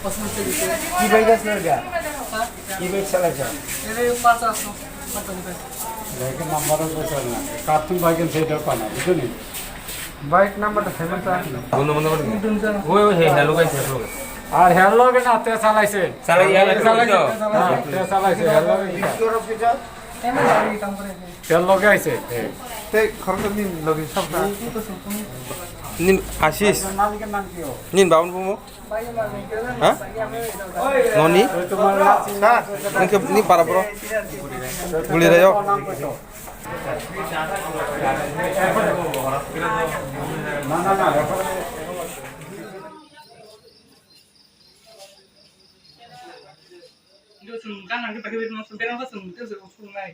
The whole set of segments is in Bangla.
কি বাইক আছে ওটা? কি বাইক চালাইছ? বাইকের নাম্বারও বলছো না, কার্টুন বাইকের সেটাও পানা বুঝলি? বাইক নাম্বারটা ফেমাস আছে না। বন্ধু বন্ধু ওই ওই হ্যালো গাইস হ্যালো গাইস আর হেলো কে না তে চালাইছে, চালাই চালাইছে হেলো তেল লগে আইছে তে খরচ দিন লগে সব নিন আশিস মালিকের নাম কি? নিন বাউন বুমো হ্যাঁ ননি তোমার নিকে নি পারা বড় গুলি রে যাও না না না Jangan kita kita masuk ke dalam semua itu sungai.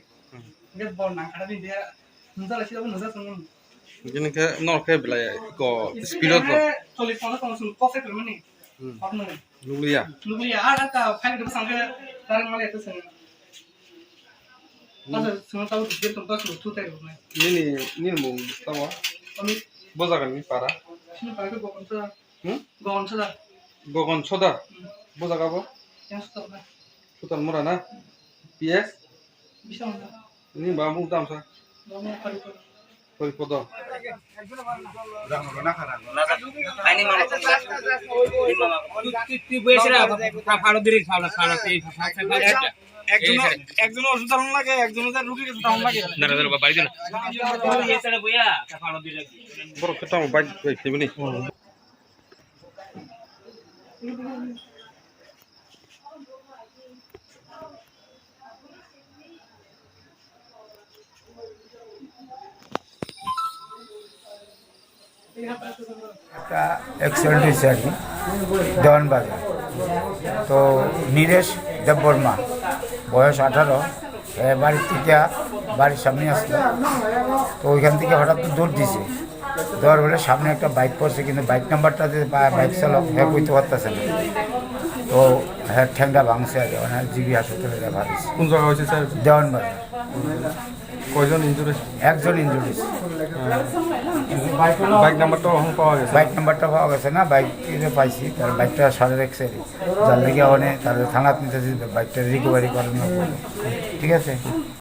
Dia bornang ada di dia. Nusal sih tapi nusal sungai. gini ke nol ke belai ko speedot no Soalnya kalau kalau sungai kosek berapa nih? Apa nih? lulia Lu ya ada file itu sampai sekarang malah itu sungai. Masa sungai tahu dia tempat sudah tutup itu nih. ini mung tawa Kami boza kan ni para sini pakai gokan sudah. hmm Gokan sudah. gogon soda boza ka bo Yang stop lah. sutan mura na ps Bisa nggak? ini ba mung tam sa Mau kali itu. pori podo Ini mama ini mama তুই বসে ফাড়ো দিরি ফাড়ো ফাড়ো এই একজন ওষুধ চালানো লাগে একজন রুগী কিছু চালানো লাগে না না বাড়ি দিন তুই এসে বইয়া ফাড়ো দিরি boro ke tam bai bai tibni একটা অ্যাক্সিডেন্ট হয়েছে আর কি দেওয়ান বাজার। তো নীরেশ দেববর্মা বয়স 18, বাড়ির থেকে বাড়ির সামনে আসলো। তো ওইখান থেকে হঠাৎ দৌড় দিছে, দেওয়ার বলে সামনে একটা বাইক পড়ছে, কিন্তু বাইক নাম্বারটা যে বাইক চালক হ্যাঁ কইতে পারতেছে না। তো হ্যাঁ ঠ্যাংটা ভাঙছে আর কি, ওনার জিবি হাসপাতালে দেখা দিচ্ছে কোন জায়গা হয়েছে স্যার দেওয়ান বাজার। কয়জন ইনজুরি একজন ইনজুরি হয়েছে। বাইক নাম্বারটা এখন পাওয়া গেছে বাইক নাম্বারটা পাওয়া গেছে না, বাইক পাইছি, তার বাইকটা সারে রেখেছে, যার লেগে অনেক তার থানাত নিতে বাইকটা রিকভারি করানো, ঠিক আছে।